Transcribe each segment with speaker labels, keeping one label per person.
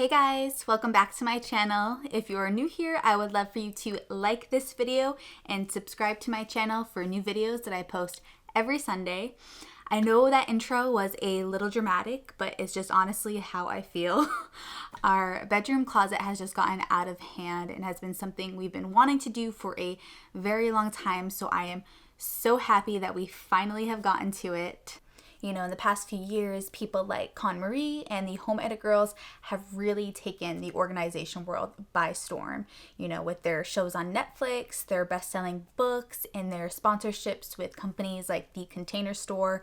Speaker 1: Hey guys, welcome back to my channel. If you are new here, I would love for you to like this video and subscribe to my channel for new videos that I post every Sunday. I know that intro was a little dramatic, but it's just honestly how I feel. Our bedroom closet has just gotten out of hand and has been something we've been wanting to do for a very long time, so I am so happy that we finally have gotten to it. You know, in the past few years, people like KonMari and the Home Edit Girls have really taken the organization world by storm. You know, with their shows on Netflix, their best-selling books, and their sponsorships with companies like the Container Store.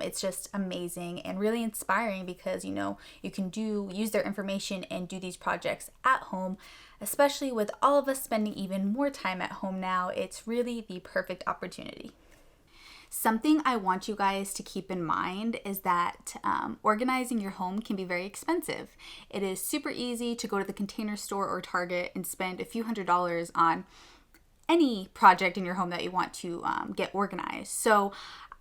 Speaker 1: It's just amazing and really inspiring because, you know, you can use their information and do these projects at home. Especially with all of us spending even more time at home now, it's really the perfect opportunity. Something I want you guys to keep in mind is that organizing your home can be very expensive. It is super easy to go to the Container Store or Target and spend a few $100s on any project in your home that you want to get organized. So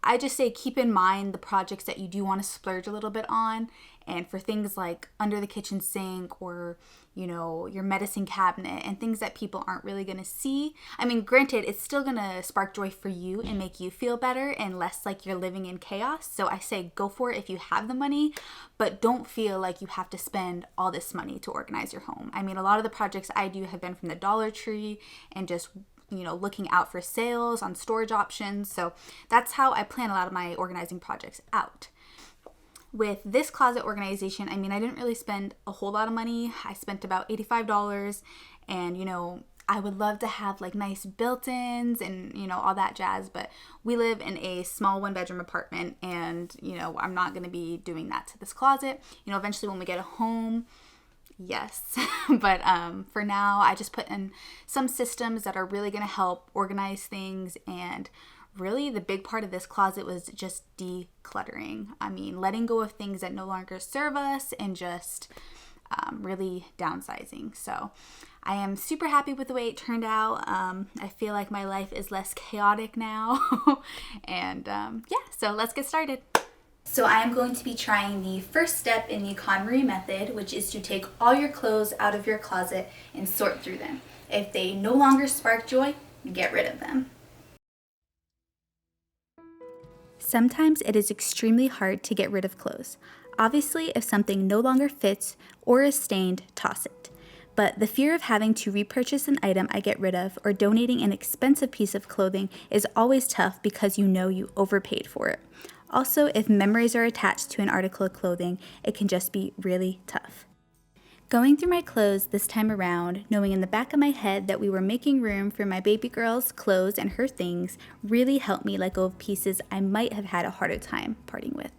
Speaker 1: I just say keep in mind the projects that you do want to splurge a little bit on, and for things like under the kitchen sink or, you know, your medicine cabinet and things that people aren't really going to see. I mean, granted, it's still going to spark joy for you and make you feel better and less like you're living in chaos. So I say go for it if you have the money, but don't feel like you have to spend all this money to organize your home. I mean, a lot of the projects I do have been from the Dollar Tree and just, you know, looking out for sales on storage options. So that's how I plan a lot of my organizing projects out. With this closet organization, I mean, I didn't really spend a whole lot of money. I spent about $85, and, you know, I would love to have like nice built-ins and, you know, all that jazz, but we live in a small one-bedroom apartment, and, you know, I'm not going to be doing that to this closet. You know, eventually when we get a home, yes, but for now, I just put in some systems that are really going to help organize things. And really the big part of this closet was just decluttering. I mean, letting go of things that no longer serve us and just really downsizing. So I am super happy with the way it turned out. I feel like my life is less chaotic now. And yeah, so let's get started. So I am going to be trying the first step in the KonMari method, which is to take all your clothes out of your closet and sort through them. If they no longer spark joy, get rid of them. Sometimes it is extremely hard to get rid of clothes. Obviously, if something no longer fits or is stained, toss it. But the fear of having to repurchase an item I get rid of or donating an expensive piece of clothing is always tough because you know you overpaid for it. Also, if memories are attached to an article of clothing, it can just be really tough. Going through my clothes this time around, knowing in the back of my head that we were making room for my baby girl's clothes and her things, really helped me let go of pieces I might have had a harder time parting with.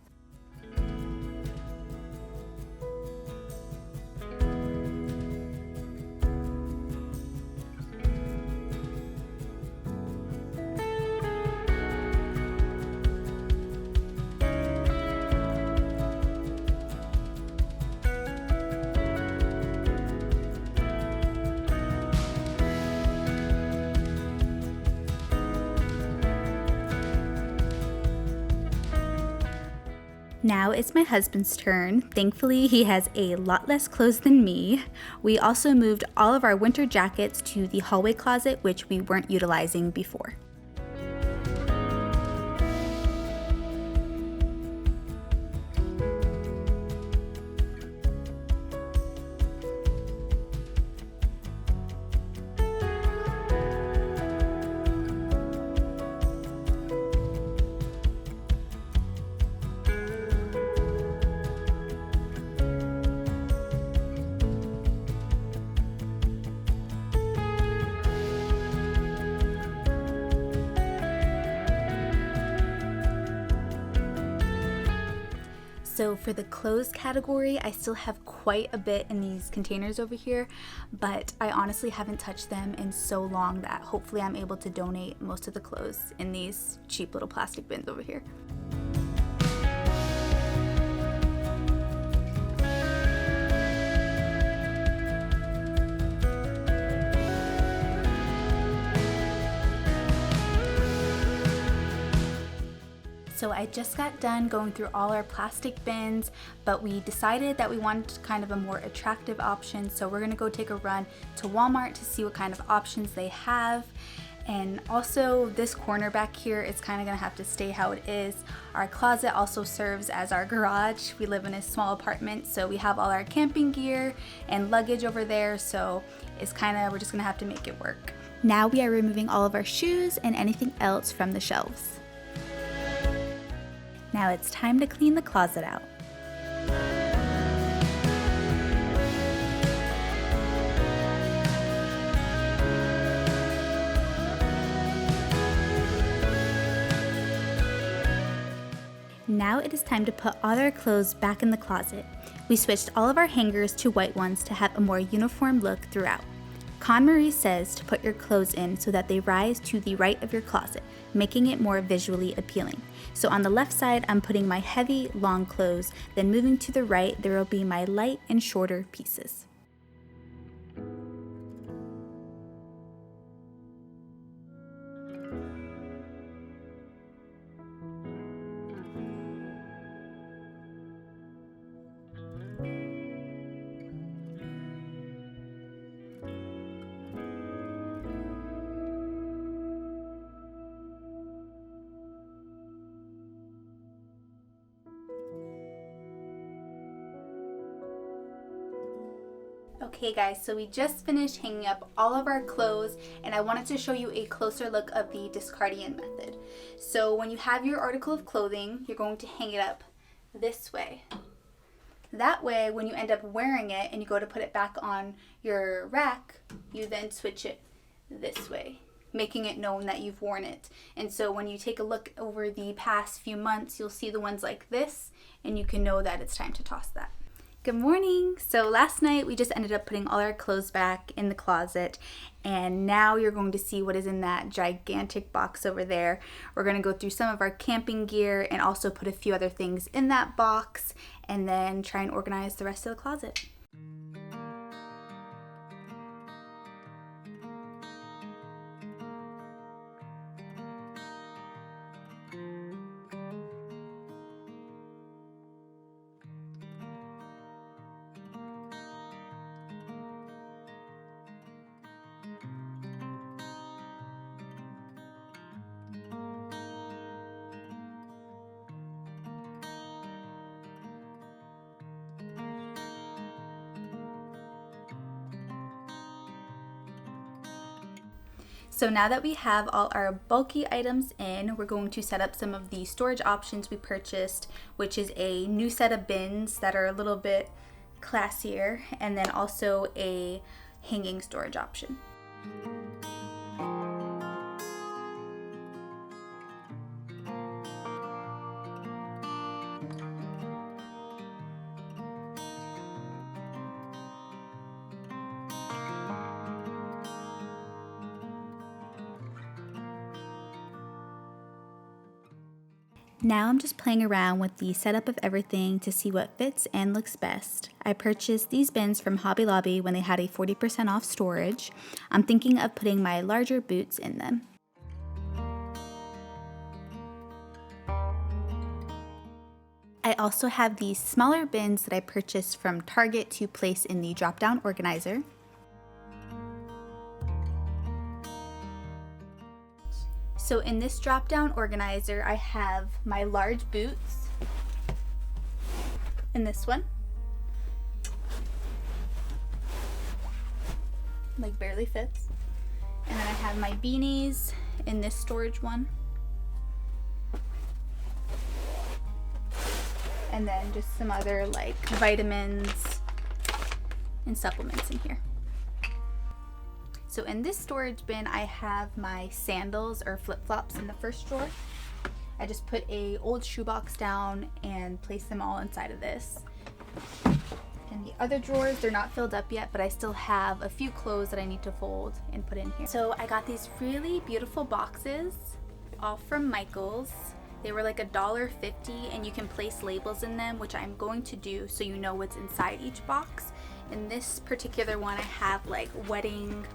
Speaker 1: Now it's my husband's turn. Thankfully, he has a lot less clothes than me. We also moved all of our winter jackets to the hallway closet, which we weren't utilizing before. So for the clothes category, I still have quite a bit in these containers over here, but I honestly haven't touched them in so long that hopefully I'm able to donate most of the clothes in these cheap little plastic bins over here. So I just got done going through all our plastic bins, but we decided that we wanted kind of a more attractive option, so we're gonna go take a run to Walmart to see what kind of options they have. And also this corner back here is kind of gonna have to stay how it is. Our closet also serves as our garage. We live in a small apartment, so we have all our camping gear and luggage over there, so it's we're just gonna have to make it work. Now we are removing all of our shoes and anything else from the shelves. Now it's time to clean the closet out. Now it is time to put all our clothes back in the closet. We switched all of our hangers to white ones to have a more uniform look throughout. KonMari says to put your clothes in so that they rise to the right of your closet, making it more visually appealing. So on the left side, I'm putting my heavy, long clothes, then moving to the right, there will be my light and shorter pieces. Okay guys, so we just finished hanging up all of our clothes, and I wanted to show you a closer look of the discarding method. So when you have your article of clothing, you're going to hang it up this way. That way, when you end up wearing it and you go to put it back on your rack, you then switch it this way, making it known that you've worn it. And so when you take a look over the past few months, you'll see the ones like this, and you can know that it's time to toss that. Good morning. So last night we just ended up putting all our clothes back in the closet, and now you're going to see what is in that gigantic box over there. We're going to go through some of our camping gear and also put a few other things in that box, and then try and organize the rest of the closet. So now that we have all our bulky items in, we're going to set up some of the storage options we purchased, which is a new set of bins that are a little bit classier, and then also a hanging storage option. Now I'm just playing around with the setup of everything to see what fits and looks best. I purchased these bins from Hobby Lobby when they had a 40% off storage. I'm thinking of putting my larger boots in them. I also have these smaller bins that I purchased from Target to place in the drop-down organizer. So in this drop-down organizer, I have my large boots in this one. Like barely fits. And then I have my beanies in this storage one. And then just some other like vitamins and supplements in here. So in this storage bin, I have my sandals or flip-flops in the first drawer. I just put a old shoebox down and placed them all inside of this. And the other drawers, they're not filled up yet, but I still have a few clothes that I need to fold and put in here. So I got these really beautiful boxes, all from Michael's. They were like $1.50, and you can place labels in them, which I'm going to do so you know what's inside each box. In this particular one, I have like wedding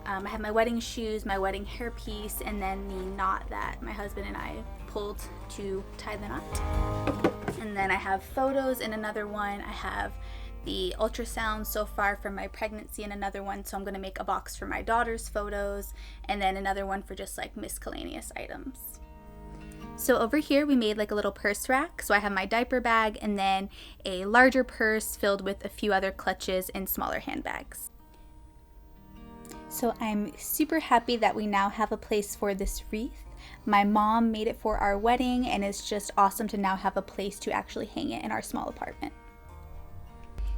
Speaker 1: I have my wedding shoes, my wedding hairpiece, and then the knot that my husband and I pulled to tie the knot. And then I have photos in another one. I have the ultrasound so far from my pregnancy in another one, so I'm going to make a box for my daughter's photos, and then another one for just like miscellaneous items. So over here we made like a little purse rack. So I have my diaper bag and then a larger purse filled with a few other clutches and smaller handbags. So I'm super happy that we now have a place for this wreath. My mom made it for our wedding, and it's just awesome to now have a place to actually hang it in our small apartment.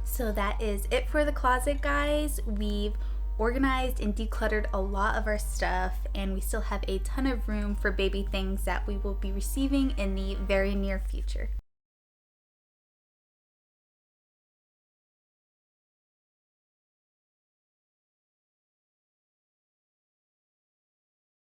Speaker 1: So that is it for the closet, guys. We've organized and decluttered a lot of our stuff, and we still have a ton of room for baby things that we will be receiving in the very near future.